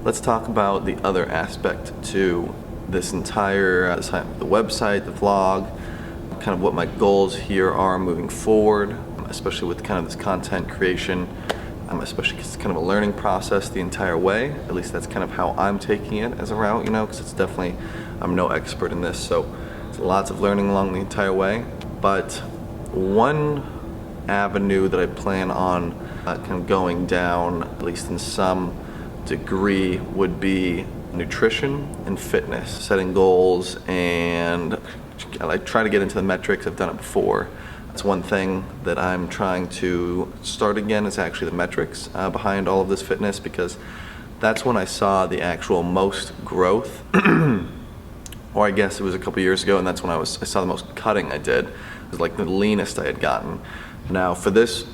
let's talk about the other aspect to this entire the website, the vlog, kind of what my goals here are moving forward, especially with kind of this content creation, especially because it's kind of a learning process the entire way. At least that's kind of how I'm taking it as a route, you know, because it's definitely, I'm no expert in this, so it's lots of learning along the entire way. But one avenue that I plan on kind of going down, at least in some degree, would be nutrition and fitness, setting goals, and I try to get into the metrics. I've done it before. That's one thing that I'm trying to start again, is actually the metrics behind all of this fitness, because that's when I saw the actual most growth. Or I guess it was a couple years ago, and that's when I saw the most cutting I did. It was like the leanest I had gotten. Now for this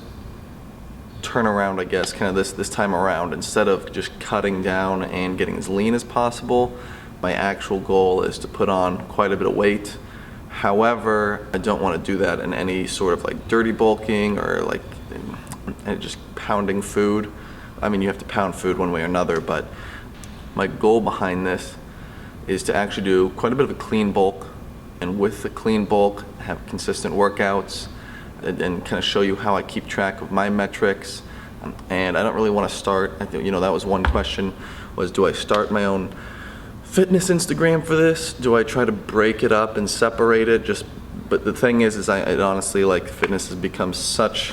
turnaround, I guess, kind of this time around, instead of just cutting down and getting as lean as possible, my actual goal is to put on quite a bit of weight. However, I don't want to do that in any sort of like dirty bulking or like just pounding food. I mean, you have to pound food one way or another, but my goal behind this is to actually do quite a bit of a clean bulk, and with the clean bulk have consistent workouts, and kind of show you how I keep track of my metrics. And I don't really want to start, you know, that was one question, was do I start my own fitness Instagram for this? Do I try to break it up and separate it? But the thing is I honestly, like, fitness has become such,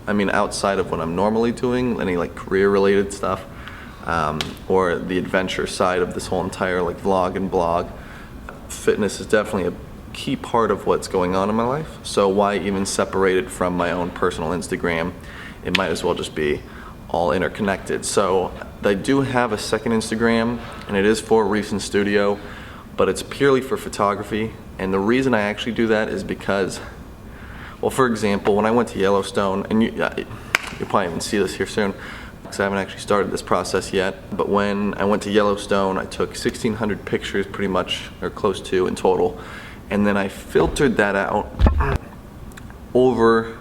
I mean, outside of what I'm normally doing, any like career related stuff, or the adventure side of this whole entire like vlog and blog, fitness is definitely a key part of what's going on in my life. So why even separate it from my own personal Instagram? It might as well just be all interconnected. So I do have a second Instagram, and it is for Reeson Studio, but it's purely for photography. And the reason I actually do that is because, well, for example, when I went to Yellowstone, and you'll probably even see this here soon, because I haven't actually started this process yet, but when I went to Yellowstone, I took 1,600 pictures pretty much, or close to in total, and then I filtered that out over,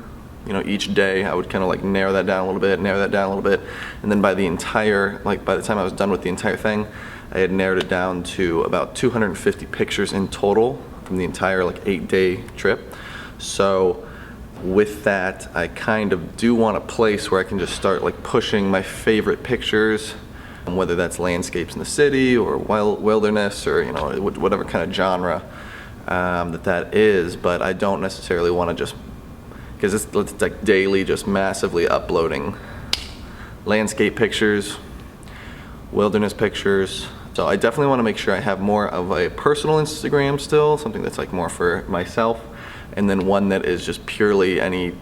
you know, each day. I would kind of like narrow that down a little bit, narrow that down a little bit, and then by the time I was done with the entire thing, I had narrowed it down to about 250 pictures in total from the entire like 8-day trip. So with that, I kind of do want a place where I can just start like pushing my favorite pictures, whether that's landscapes in the city or wilderness, or, you know, whatever kind of genre that is. But I don't necessarily want to just, because it's like daily just massively uploading landscape pictures, wilderness pictures. So I definitely want to make sure I have more of a personal Instagram still, something that's like more for myself, and then one that is just purely any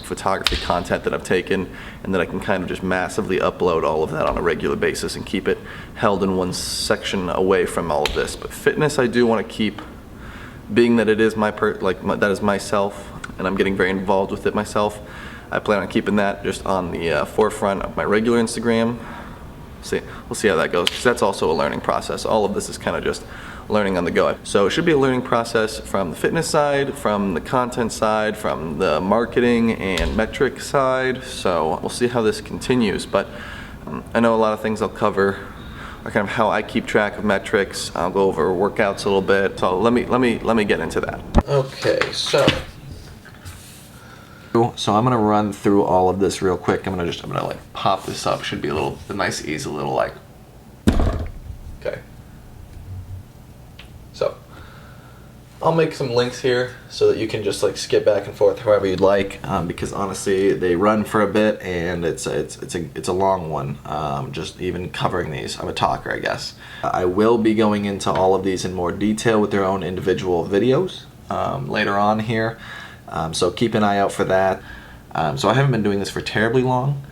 photography content that I've taken, and that I can kind of just massively upload all of that on a regular basis and keep it held in one section away from all of this. But fitness, I do want to keep, being that it is that is myself, and I'm getting very involved with it myself. I plan on keeping that just on the forefront of my regular Instagram. We'll see how that goes, because that's also a learning process. All of this is kind of just learning on the go. So it should be a learning process from the fitness side, from the content side, from the marketing and metric side. So we'll see how this continues. But I know a lot of things I'll cover are kind of how I keep track of metrics. I'll go over workouts a little bit. So let me get into that. Okay, so I'm gonna run through all of this real quick. I'm gonna like pop this up. Should be a nice, easy little like. Okay. So I'll make some links here so that you can just like skip back and forth however you'd like, because honestly they run for a bit, and it's a long one. Just even covering these, I'm a talker, I guess. I will be going into all of these in more detail with their own individual videos later on here. So keep an eye out for that. So I haven't been doing this for terribly long,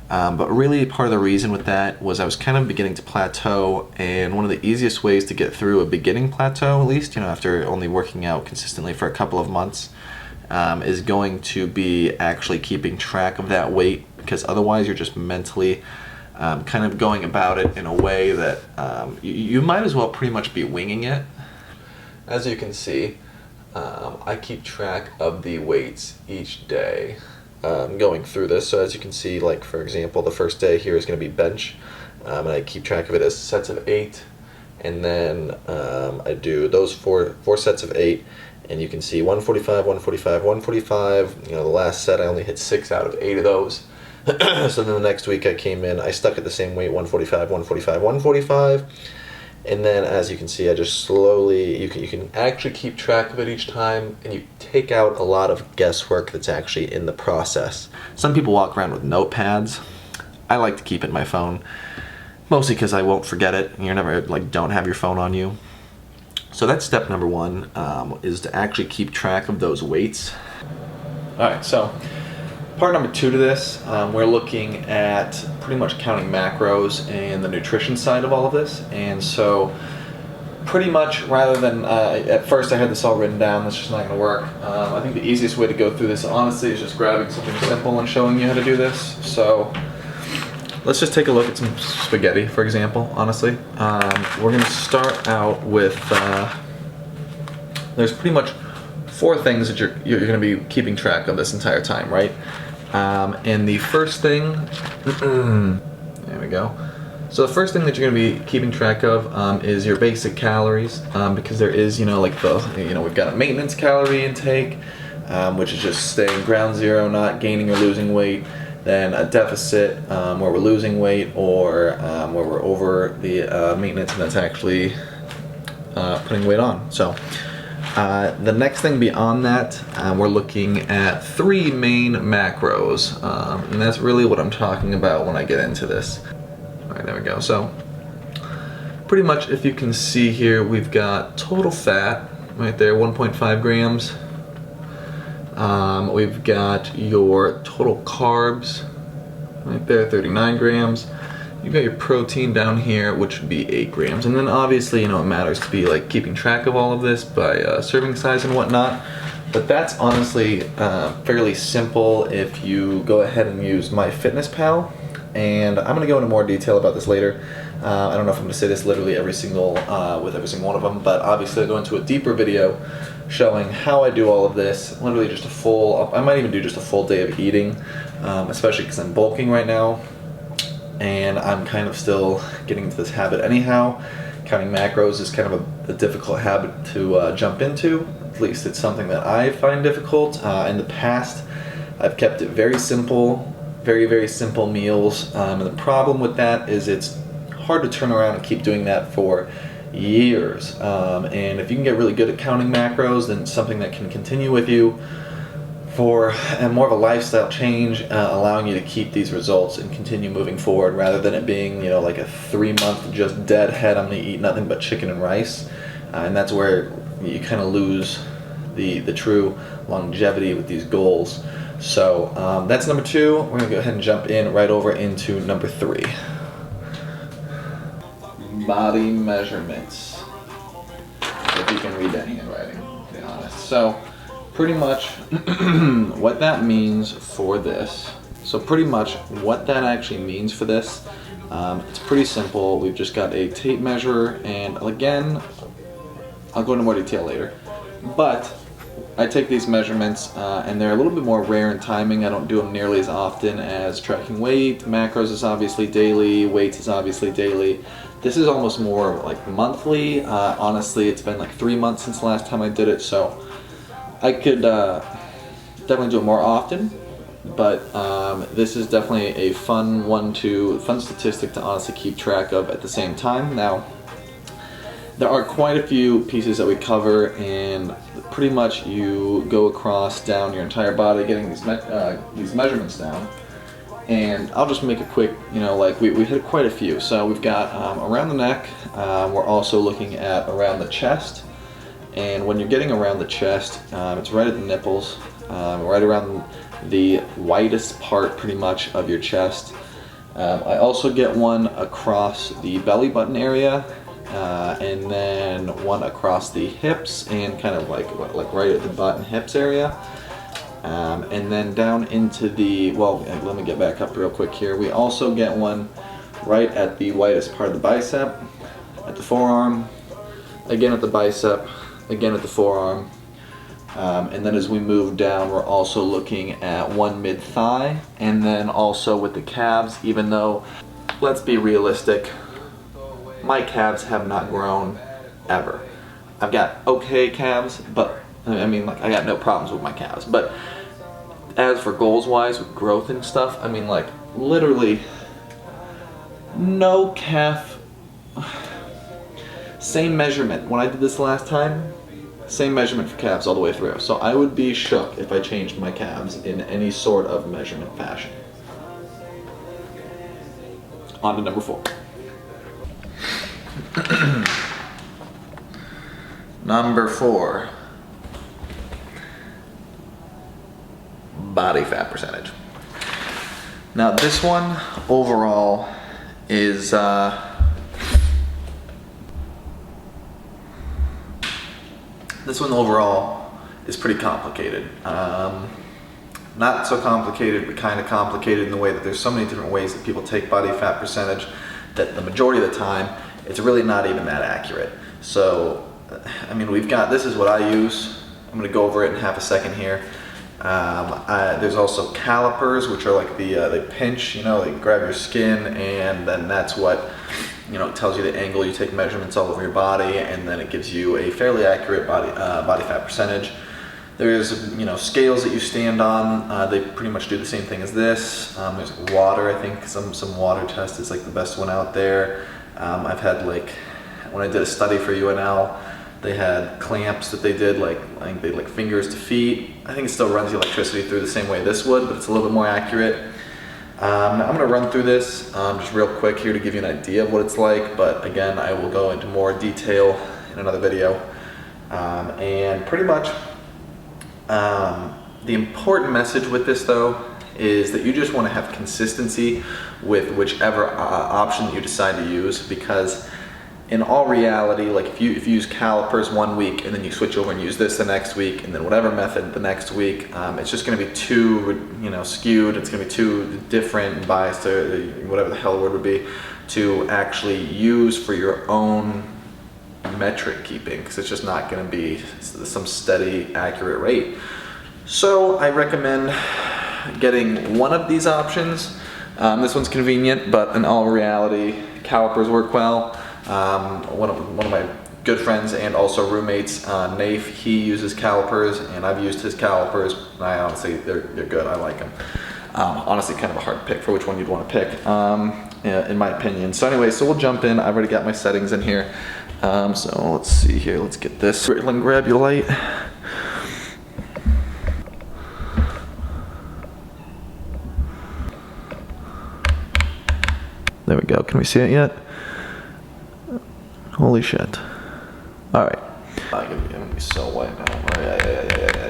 but really part of the reason with that was I was kind of beginning to plateau, and one of the easiest ways to get through a beginning plateau, at least, you know, after only working out consistently for a couple of months, is going to be actually keeping track of that weight, because otherwise you're just mentally kind of going about it in a way that you might as well pretty much be winging it. As you can see, I keep track of the weights each day going through this. So as you can see, like for example, the first day here is going to be bench. and I keep track of it as sets of 8, and then I do those four sets of 8, and you can see 145, 145, 145. You know, the last set I only hit 6 out of 8 of those. So then the next week I came in, I stuck at the same weight, 145, 145, 145. And then, as you can see, I just slowly, you can actually keep track of it each time, and you take out a lot of guesswork that's actually in the process. Some people walk around with notepads. I like to keep it in my phone, mostly because I won't forget it. You're never, like, don't have your phone on you. So that's step number 1, is to actually keep track of those weights. All right, so part number 2 to this, we're looking at pretty much counting macros and the nutrition side of all of this. And so pretty much, rather than, at first I had this all written down, that's just not gonna work. I think the easiest way to go through this, honestly, is just grabbing something simple and showing you how to do this. So let's just take a look at some spaghetti, for example, honestly. We're gonna start out with, there's pretty much 4 things that you're gonna be keeping track of this entire time, right? And the first thing, there we go. So the first thing that you're going to be keeping track of is your basic calories, because there is, like we've got a maintenance calorie intake, which is just staying ground zero, not gaining or losing weight. Then a deficit, where we're losing weight, or where we're over the maintenance, and that's actually putting weight on. So the next thing beyond that, we're looking at 3 main macros, and that's really what I'm talking about when I get into this. All right, there we go. So pretty much, if you can see here, we've got total fat right there, 1.5 grams. We've got your total carbs right there, 39 grams. You've got your protein down here, which would be 8 grams. And then obviously, it matters to be like keeping track of all of this by serving size and whatnot. But that's honestly fairly simple if you go ahead and use MyFitnessPal. And I'm gonna go into more detail about this later. I don't know if I'm gonna say this literally with every single one of them, but obviously I'll go into a deeper video showing how I do all of this. Literally just I might even do just a full day of eating, especially because I'm bulking right now. And I'm kind of still getting into this habit anyhow. Counting macros is kind of a difficult habit to jump into. At least it's something that I find difficult. In the past, I've kept it very simple, very, very simple meals. And the problem with that is it's hard to turn around and keep doing that for years. And if you can get really good at counting macros, then it's something that can continue with you for more of a lifestyle change, allowing you to keep these results and continue moving forward, rather than it being, like a 3-month just deadhead, I'm gonna eat nothing but chicken and rice. And that's where you kind of lose the true longevity with these goals. So that's number 2. We're gonna go ahead and jump in right over into number 3. Body measurements. If you can read that handwriting, to be honest. So pretty much what that means for this. So pretty much what that actually means for this, it's pretty simple. We've just got a tape measure, and again, I'll go into more detail later. But I take these measurements, and they're a little bit more rare in timing. I don't do them nearly as often as tracking weight. Macros is obviously daily, weights is obviously daily. This is almost more like monthly. Honestly, it's been like 3 months since the last time I did it, so I could definitely do it more often, but this is definitely a fun statistic to honestly keep track of at the same time. Now, there are quite a few pieces that we cover, and pretty much you go across down your entire body getting these measurements down. And I'll just make a quick, we hit quite a few. So we've got around the neck, we're also looking at around the chest. And when you're getting around the chest, it's right at the nipples, right around the widest part pretty much of your chest. I also get one across the belly button area, and then one across the hips and kind of like right at the butt and hips area. And then down into let me get back up real quick here. We also get one right at the widest part of the bicep, at the forearm, again at the bicep, again at the forearm. And then as we move down, we're also looking at one mid-thigh, and then also with the calves, even though let's be realistic. My calves have not grown ever. I've got okay calves, but I mean, like, I got no problems with my calves. But as for goals wise with growth and stuff, I mean, like, literally no calf. Same measurement. When I did this last time, same measurement for calves all the way through. So I would be shook if I changed my calves in any sort of measurement fashion. On to number 4. Number 4. Body fat percentage. Now this one overall is pretty complicated. Not so complicated, but kind of complicated in the way that there's so many different ways that people take body fat percentage that the majority of the time it's really not even that accurate. So, I mean, this is what I use. I'm going to go over it in half a second here. There's also calipers, which are like they pinch, they grab your skin, and then that's what, it tells you the angle. You take measurements all over your body, and then it gives you a fairly accurate body fat percentage. There's, scales that you stand on. They pretty much do the same thing as this. There's water. I think some water test is like the best one out there. I've had, like, when I did a study for UNL, they had clamps that they did, I think they like fingers to feet. I think it still runs the electricity through the same way this would, but it's a little bit more accurate. I'm going to run through this just real quick here to give you an idea of what it's like, but again, I will go into more detail in another video. And pretty much the important message with this, though, is that you just want to have consistency with whichever option that you decide to use, because in all reality, like if you use calipers one week and then you switch over and use this the next week and then whatever method the next week, it's just going to be too skewed. It's going to be too different and biased, to whatever the hell the word would be, to actually use for your own metric keeping, because it's just not going to be some steady, accurate rate. So I recommend getting one of these options. This one's convenient, but in all reality, calipers work well. One of my good friends and also roommates, Nafe, he uses calipers, and I've used his calipers, and I honestly, they're good. I like them. Honestly, kind of a hard pick for which one you'd want to pick, in my opinion. So anyway, so we'll jump in. I've already got my settings in here. So let's see here. Let's get this. Grab your light. There we go. Can we see it yet? Holy shit. Alright. I'm gonna be so white now.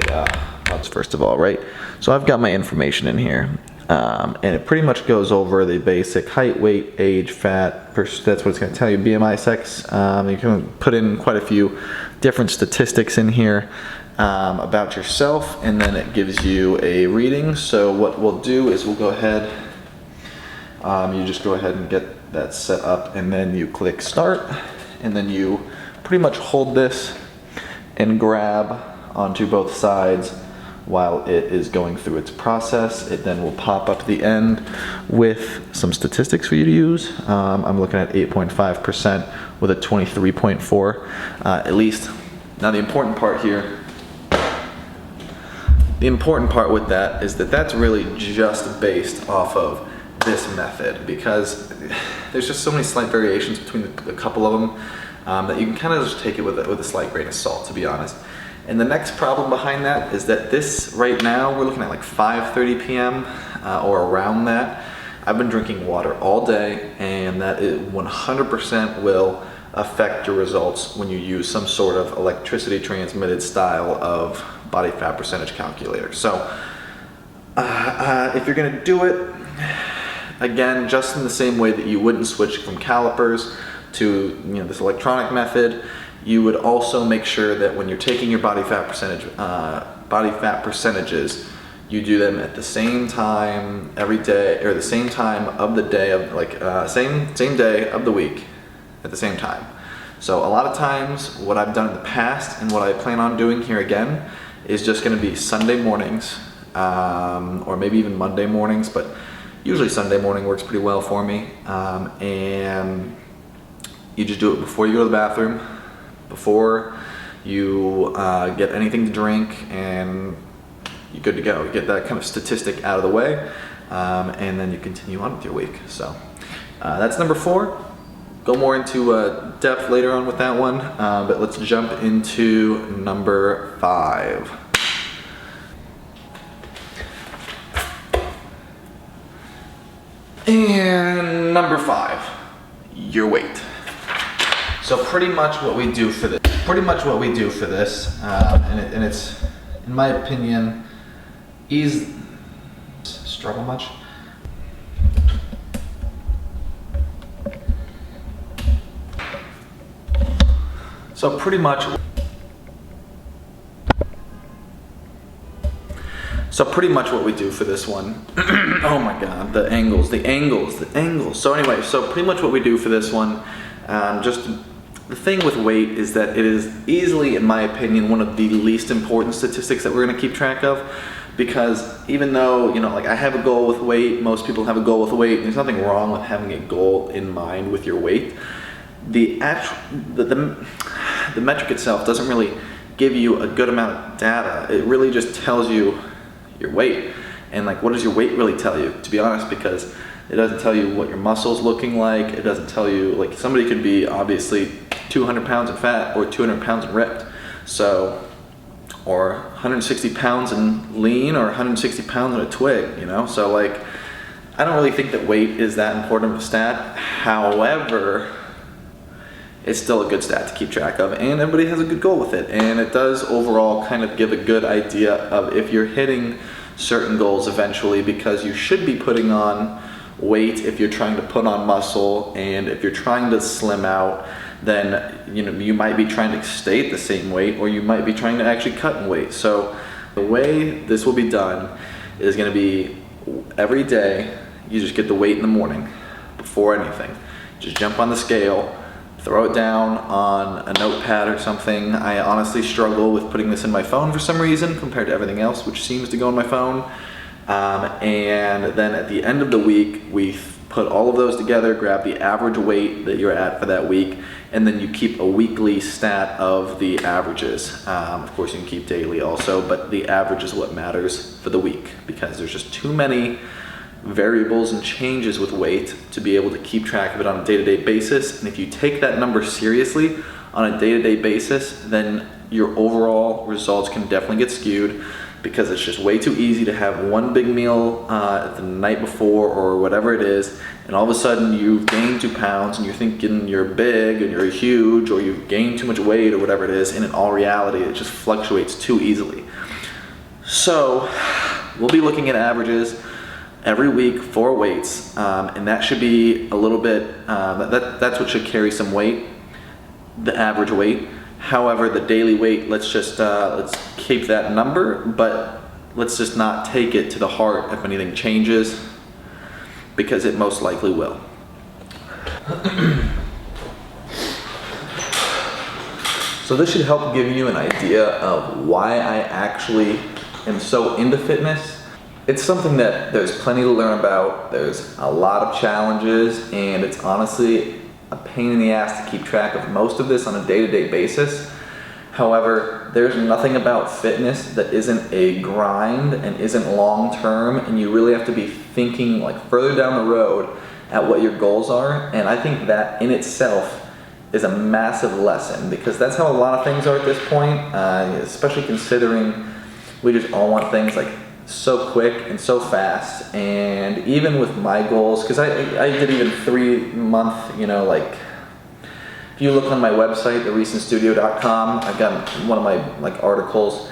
Yeah. That's first of all, right? So I've got my information in here. And it pretty much goes over the basic height, weight, age, fat. That's what it's going to tell you. BMI, sex. You can put in quite a few different statistics in here about yourself, and then it gives you a reading. So what we'll do is we'll go ahead. You just go ahead and get that set up, and then you click start, and then you pretty much hold this and grab onto both sides while it is going through its process. It then will pop up the end with some statistics for you to use. I'm looking at 8.5% with a 23.4 at least. Now the important part here, the important part with that is that that's really just based off of this method, because there's just so many slight variations between a couple of them that you can kind of just take it with a slight grain of salt, to be honest. And the next problem behind that is that this, right now, we're looking at like 5:30 p.m. Or around that. I've been drinking water all day, and that 100% will affect your results when you use some sort of electricity transmitted style of body fat percentage calculator. So if you're gonna do it, again, just in the same way that you wouldn't switch from calipers to this electronic method, you would also make sure that when you're taking your body fat percentages, you do them at the same time every day, or the same time of the day of same day of the week at the same time. So a lot of times what I've done in the past and what I plan on doing here again is just going to be Sunday mornings, or maybe even Monday mornings, but Usually Sunday morning works pretty well for me. And you just do it before you go to the bathroom, before you get anything to drink, and you're good to go. You get that kind of statistic out of the way, and then you continue on with your week. So that's number 4. Go more into depth later on with that one, but let's jump into number 5. And number 5, your weight. So pretty much what we do for this, and it's, in my opinion, struggle much. So pretty much what we do for this one, oh my god, the angles. So anyway, so pretty much what we do for this one, just the thing with weight is that it is easily, in my opinion, one of the least important statistics that we're gonna keep track of, because even though, you know, like I have a goal with weight, most people have a goal with weight, there's nothing wrong with having a goal in mind with your weight. The metric itself doesn't really give you a good amount of data. It really just tells you your weight. And like, what does your weight really tell you, to be honest? Because it doesn't tell you what your muscle's looking like. It doesn't tell you, like, somebody could be obviously 200 pounds in fat or 200 pounds in ripped. So, or 160 pounds in lean or 160 pounds in a twig, you know? So like, I don't really think that weight is that important of a stat. However, it's still a good stat to keep track of, and everybody has a good goal with it, and it does overall kind of give a good idea of if you're hitting certain goals eventually, because you should be putting on weight if you're trying to put on muscle, and if you're trying to slim out, then you might be trying to stay at the same weight, or you might be trying to actually cut in weight. So the way this will be done is going to be every day you just get the weight in the morning before anything. Just jump on the scale, throw it down on a notepad or something. I honestly struggle with putting this in my phone for some reason compared to everything else, which seems to go in my phone. And then at the end of the week, we put all of those together, grab the average weight that you're at for that week, and then you keep a weekly stat of the averages. Of course, you can keep daily also, but the average is what matters for the week, because there's just too many variables and changes with weight to be able to keep track of it on a day-to-day basis. And if you take that number seriously on a day-to-day basis, then your overall results can definitely get skewed, because it's just way too easy to have one big meal the night before or whatever it is, and all of a sudden you've gained 2 pounds and you're thinking you're big and you're huge, or you've gained too much weight or whatever it is, and in all reality it just fluctuates too easily. So we'll be looking at averages every week for weights, and that should be a little bit, that's what should carry some weight, the average weight. However, the daily weight, let's keep that number, but let's just not take it to the heart if anything changes, because it most likely will. So this should help give you an idea of why I actually am so into fitness. It's something that there's plenty to learn about, there's a lot of challenges, and it's honestly a pain in the ass to keep track of most of this on a day-to-day basis. However, there's nothing about fitness that isn't a grind and isn't long-term, and you really have to be thinking like further down the road at what your goals are, and I think that in itself is a massive lesson, because that's how a lot of things are at this point, especially considering we just all want things like so quick and so fast. And even with my goals, because I did even 3-month, like if you look on my website, thereesonstudio.com, I've got one of my articles,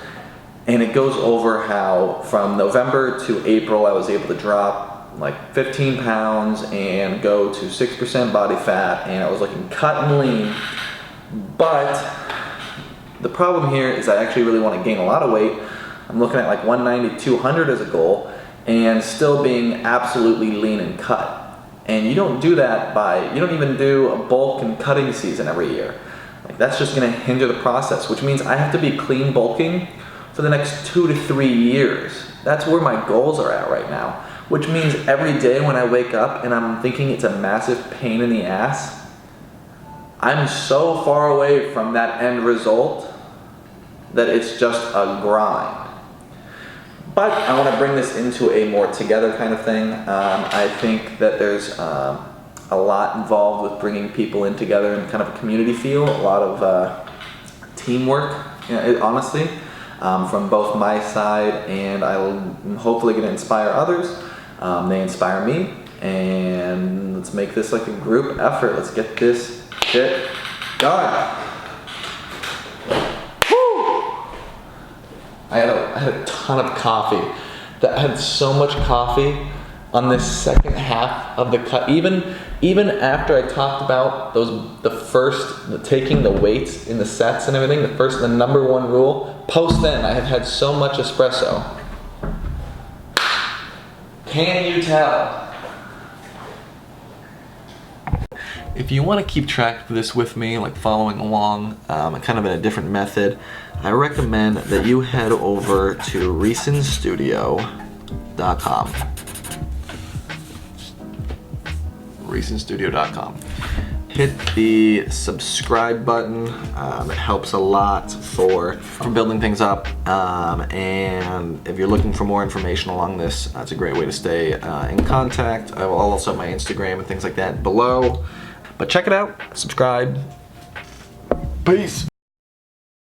and it goes over how from November to April I was able to drop 15 pounds and go to 6% body fat, and I was looking cut and lean. But the problem here is I actually really want to gain a lot of weight. I'm looking at 190, 200 as a goal, and still being absolutely lean and cut. And you don't do that you don't even do a bulk and cutting season every year. That's just going to hinder the process, which means I have to be clean bulking for the next 2 to 3 years. That's where my goals are at right now, which means every day when I wake up and I'm thinking it's a massive pain in the ass, I'm so far away from that end result that it's just a grind. But I want to bring this into a more together kind of thing. I think that there's a lot involved with bringing people in together in kind of a community feel, a lot of teamwork, honestly, from both my side, and I'm hopefully going to inspire others. They inspire me, and let's make this like a group effort. Let's get this shit done. I had a ton of coffee. I had so much coffee on this second half of the cut. Even after I talked about taking the weights in the sets and everything, the number one rule, post then I have had so much espresso. Can you tell? If you want to keep track of this with me, like following along, kind of in a different method, I recommend that you head over to reesonstudio.com. reesonstudio.com. Hit the subscribe button. It helps a lot for building things up. And if you're looking for more information along this, that's a great way to stay in contact. I will also have my Instagram and things like that below. But check it out, subscribe. Peace.